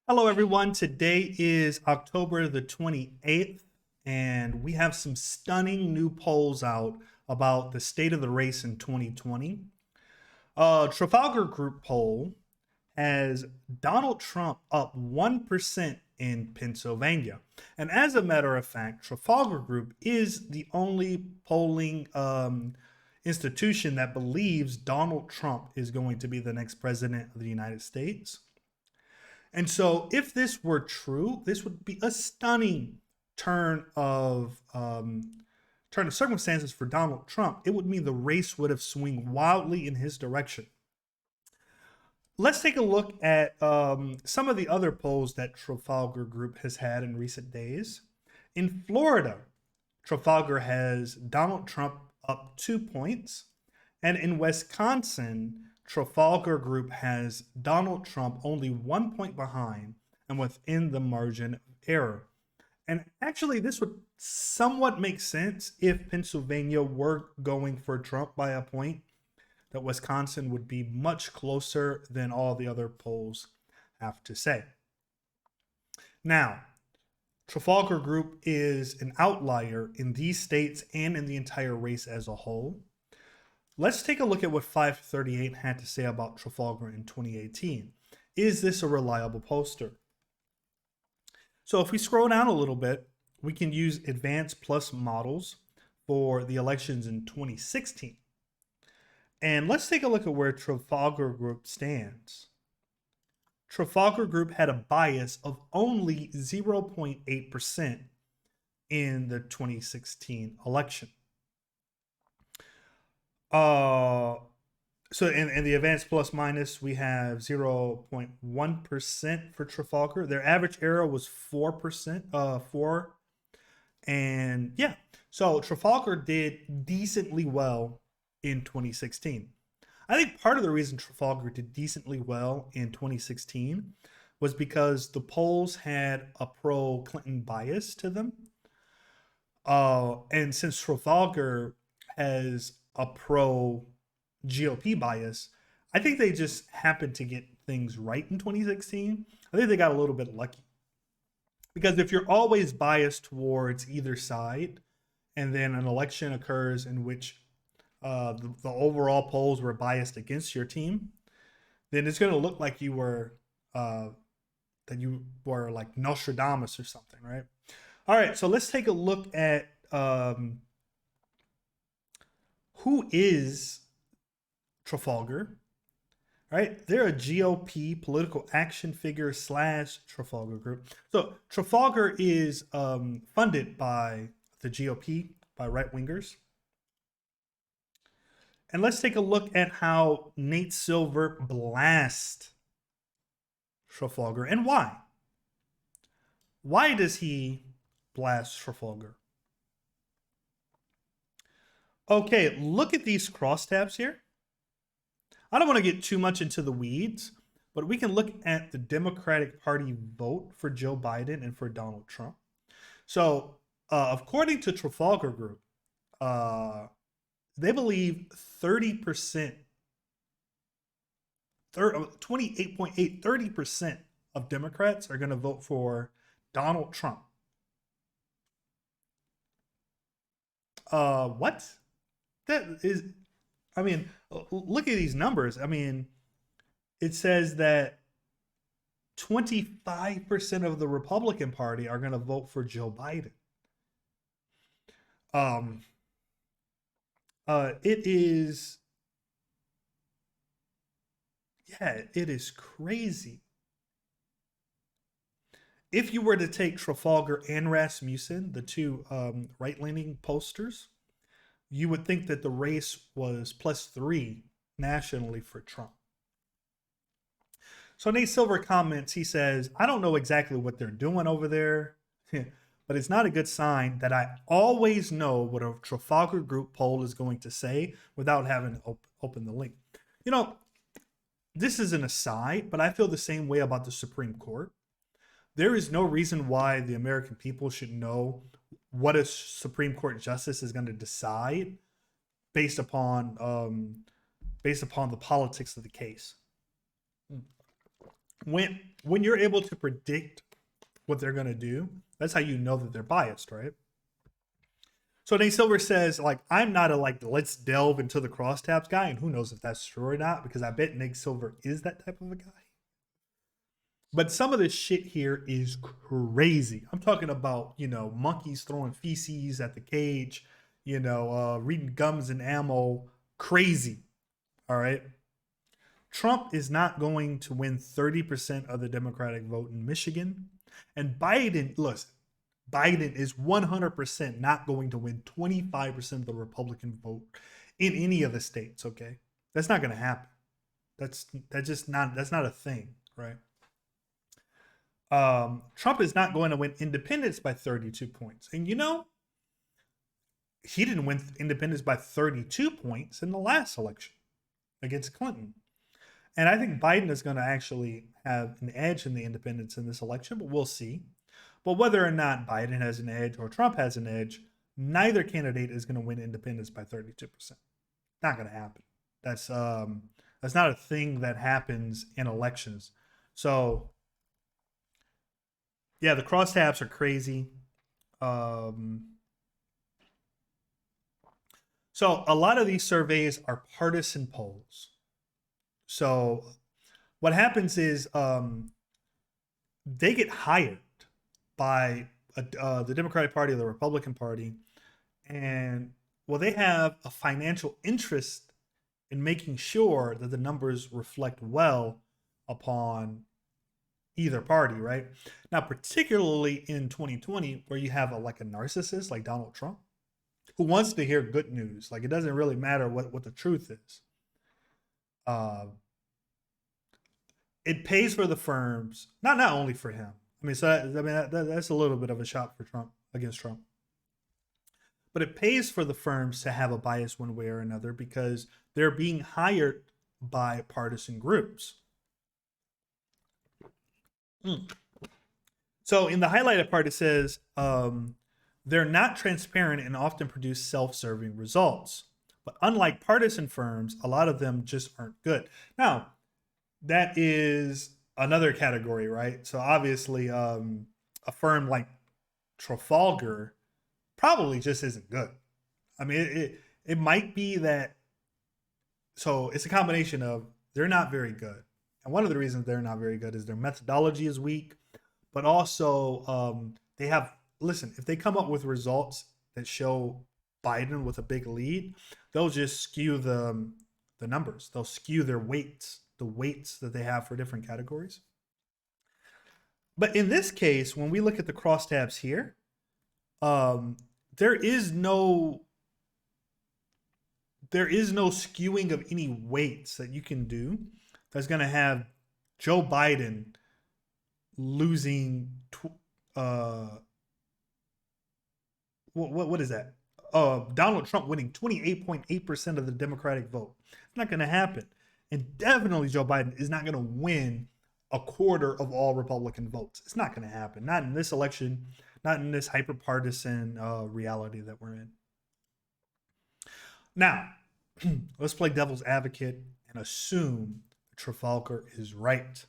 Hello, everyone. Today is October the 28th, and we have some stunning new polls out about the state of the race in 2020. Trafalgar Group poll has Donald Trump up 1% in Pennsylvania. And as a matter of fact, Trafalgar Group is the only polling institution that believes Donald Trump is going to be the next president of the United States. And so, if this were true, this would be a stunning turn of circumstances for Donald Trump. It would mean the race would have swung wildly in his direction. Let's take a look at some of the other polls that Trafalgar Group has had in recent days. In Florida, Trafalgar has Donald Trump up 2 points, and in Wisconsin, Trafalgar Group has Donald Trump only 1 point behind and within the margin of error. And actually, this would somewhat make sense if Pennsylvania were going for Trump by a point, that Wisconsin would be much closer than all the other polls have to say. Now, Trafalgar Group is an outlier in these states and in the entire race as a whole. Let's take a look at what 538 had to say about Trafalgar in 2018. Is this a reliable pollster? So if we scroll down a little bit, we can use Advanced Plus models for the elections in 2016. And let's take a look at where Trafalgar Group stands. Trafalgar Group had a bias of only 0.8% in the 2016 election. So in the Advanced Plus Minus, we have 0.1% for Trafalgar. Their average error was 4%, 4. And yeah, so Trafalgar did decently well in 2016. I think part of the reason Trafalgar did decently well in 2016 was because the polls had a pro-Clinton bias to them. And since Trafalgar has a pro-GOP bias, I think they just happened to get things right in 2016. I think they got a little bit lucky. Because if you're always biased towards either side, and then an election occurs in which the overall polls were biased against your team, then it's going to look like you were like Nostradamus or something, right? All right, so let's take a look at who is Trafalgar. Right, they're a GOP political action figure / Trafalgar Group. So Trafalgar is funded by the GOP, by right wingers. And let's take a look at how Nate Silver blasts Trafalgar and why. Why does he blast Trafalgar? Okay, look at these crosstabs here. I don't want to get too much into the weeds, but we can look at the Democratic Party vote for Joe Biden and for Donald Trump. So, according to Trafalgar Group, they believe 30%, 28.8, 30% of Democrats are going to vote for Donald Trump. What? That is, I mean, look at these numbers. I mean, it says that 25% of the Republican Party are going to vote for Joe Biden. It is, yeah, it is crazy. If you were to take Trafalgar and Rasmussen, the two right-leaning pollsters, you would think that the race was +3 nationally for Trump. So Nate Silver comments, he says, I don't know exactly what they're doing over there, but it's not a good sign that I always know what a Trafalgar Group poll is going to say without having to open the link. You know, this is an aside, but I feel the same way about the Supreme Court. There is no reason why the American people should know what a Supreme Court justice is going to decide based upon the politics of the case. When when you're able to predict what they're going to do, that's how you know that they're biased, right? So Nate Silver says, like, I'm not a like let's delve into the crosstabs guy, and who knows if that's true or not, because I bet Nate Silver is that type of a guy. But some of this shit here is crazy. I'm talking about, monkeys throwing feces at the cage, reading gums and ammo. Crazy. All right. Trump is not going to win 30% of the Democratic vote in Michigan. And Biden, listen, Biden is 100% not going to win 25% of the Republican vote in any of the states, okay? That's not going to happen. That's not a thing, right? Trump is not going to win independents by 32 points. And he didn't win independents by 32 points in the last election against Clinton. And I think Biden is going to actually have an edge in the independents in this election, but we'll see. But whether or not Biden has an edge or Trump has an edge, neither candidate is going to win independents by 32%. Not going to happen. That's not a thing that happens in elections. So yeah, the crosstabs are crazy. So a lot of these surveys are partisan polls. So what happens is they get hired by the Democratic Party or the Republican Party, and they have a financial interest in making sure that the numbers reflect well upon either party, right? Now, particularly in 2020, where you have a narcissist like Donald Trump, who wants to hear good news. Like, it doesn't really matter what the truth is. It pays for the firms, not only for him. I mean, that's a little bit of a shot for Trump, against Trump. But it pays for the firms to have a bias one way or another because they're being hired by partisan groups. So in the highlighted part, it says they're not transparent and often produce self-serving results. But unlike partisan firms, a lot of them just aren't good. Now, that is another category, right? So obviously, a firm like Trafalgar probably just isn't good. I mean, it might be that. So it's a combination of they're not very good, and one of the reasons they're not very good is their methodology is weak, but also they have. Listen, if they come up with results that show Biden with a big lead, they'll just skew the numbers. They'll skew their weights, the weights that they have for different categories. But in this case, when we look at the crosstabs here, there is no skewing of any weights that you can do that's going to have Joe Biden losing what is that? Donald Trump winning 28.8% of the Democratic vote. It's not going to happen. And definitely Joe Biden is not going to win a quarter of all Republican votes. It's not going to happen. Not in this election, not in this hyper-partisan reality that we're in. Now, let's play devil's advocate and assume Trafalgar is right.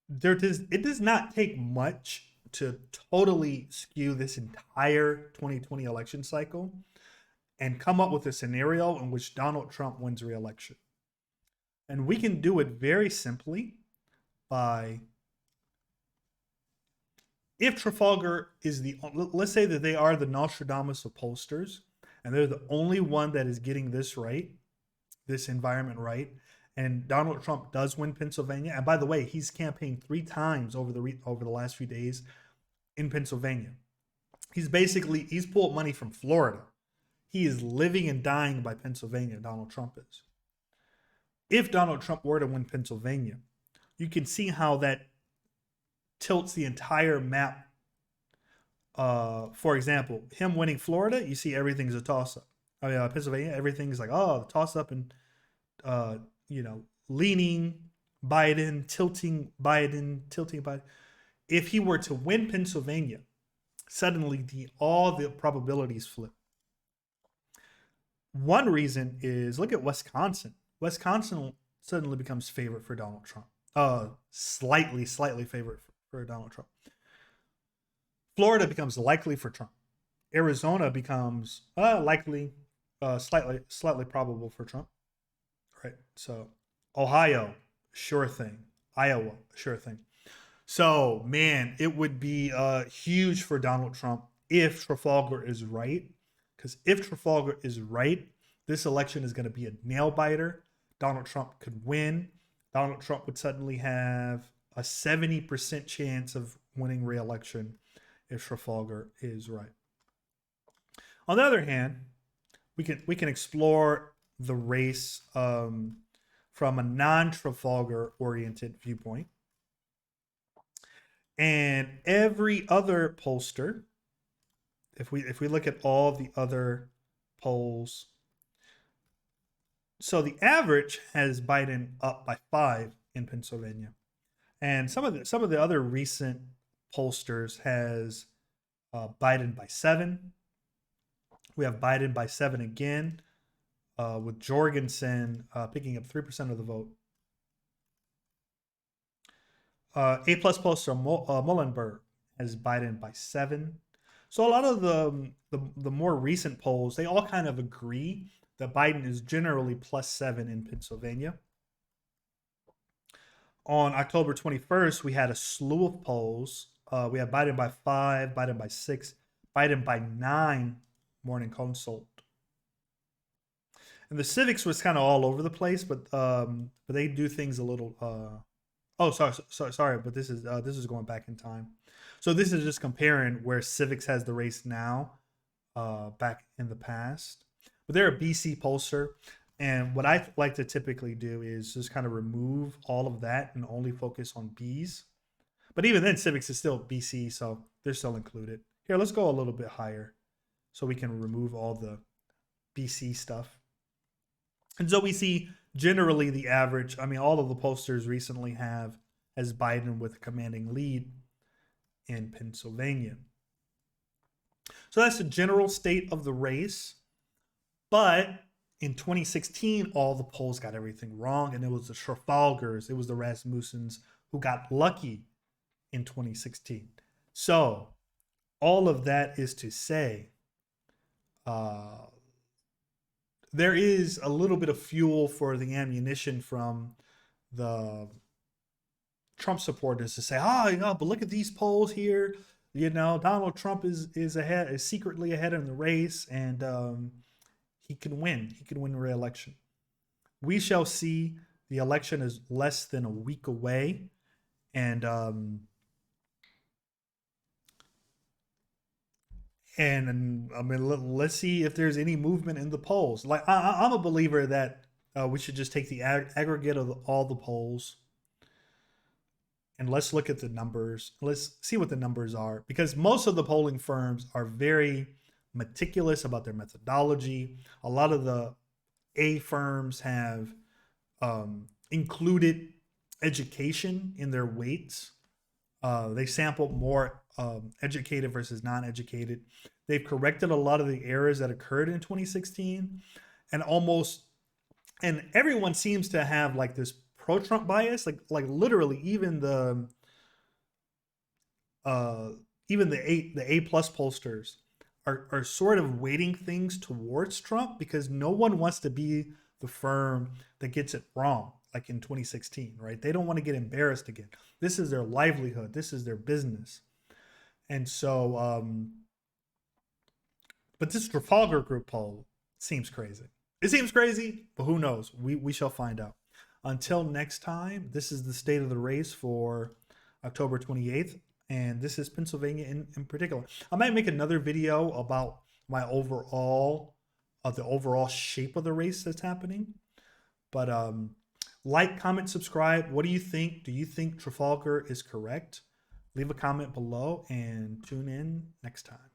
It does not take much to totally skew this entire 2020 election cycle and come up with a scenario in which Donald Trump wins re-election. And we can do it very simply by, if Trafalgar is let's say that they are the Nostradamus of pollsters, and they're the only one that is getting this right, this environment right, and Donald Trump does win Pennsylvania. And by the way, he's campaigned 3 times over the last few days in Pennsylvania. He's pulled money from Florida. He is living and dying by Pennsylvania, Donald Trump is. If Donald Trump were to win Pennsylvania, you can see how that tilts the entire map. For example, him winning Florida, you see everything's a toss-up. I mean, Pennsylvania, everything's like, toss-up and, leaning Biden, tilting Biden. If he were to win Pennsylvania, suddenly all the probabilities flip. One reason is, look at Wisconsin. Wisconsin suddenly becomes favorite for Donald Trump. Slightly favorite for Donald Trump. Florida becomes likely for Trump. Arizona becomes likely, slightly probable for Trump. Right. So Ohio, sure thing. Iowa, sure thing. So man, it would be huge for Donald Trump if Trafalgar is right. Because if Trafalgar is right, this election is going to be a nail biter. Donald Trump could win. Donald Trump would suddenly have a 70% chance of winning re-election if Trafalgar is right. On the other hand, we can explore the race from a non-Trafalgar oriented viewpoint. And every other pollster, if we look at all the other polls, so the average has Biden up by 5 in Pennsylvania, and some of the other recent pollsters has Biden by 7. We have Biden by 7 again, with Jorgensen picking up 3% of the vote. A plus pollster Muhlenberg has Biden by 7. So a lot of the more recent polls, they all kind of agree that Biden is generally plus 7 in Pennsylvania. On October 21st, we had a slew of polls. We had Biden by 5, Biden by 6, Biden by 9, Morning Consult. And the civics was kind of all over the place, but they do things a little. Sorry, but this is going back in time. So this is just comparing where civics has the race now, back in the past. But they're a BC pollster, and what I like to typically do is just kind of remove all of that and only focus on Bs. But even then, civics is still BC, so they're still included. Here, let's go a little bit higher so we can remove all the BC stuff. And so we see generally the average, I mean, all of the pollsters recently have as Biden with a commanding lead in Pennsylvania. So that's the general state of the race. But in 2016, all the polls got everything wrong, and it was the Trafalgars, it was the Rasmussens who got lucky in 2016. So all of that is to say, there is a little bit of fuel for the ammunition from the Trump supporters to say, but look at these polls here. Donald Trump is ahead, is secretly ahead in the race, and he can win. He can win re-election. We shall see. The election is less than a week away, and I mean, let's see if there's any movement in the polls. Like I'm a believer that we should just take the aggregate of all the polls, and let's look at the numbers. Let's see what the numbers are, because most of the polling firms are very meticulous about their methodology. A lot of the A firms have included education in their weights. They sample more educated versus non-educated. They've corrected a lot of the errors that occurred in 2016, and everyone seems to have like this pro-Trump bias. Like literally, even the A plus pollsters are sort of weighting things towards Trump, because no one wants to be the firm that gets it wrong, like in 2016, right? They don't want to get embarrassed again. This is their livelihood. This is their business. And so, but this Trafalgar Group poll seems crazy. It seems crazy, but who knows? We shall find out. Until next time, this is the state of the race for October 28th. And this is Pennsylvania in particular. I might make another video about my the overall shape of the race that's happening. But like, comment, subscribe. What do you think? Do you think Trafalgar is correct? Leave a comment below and tune in next time.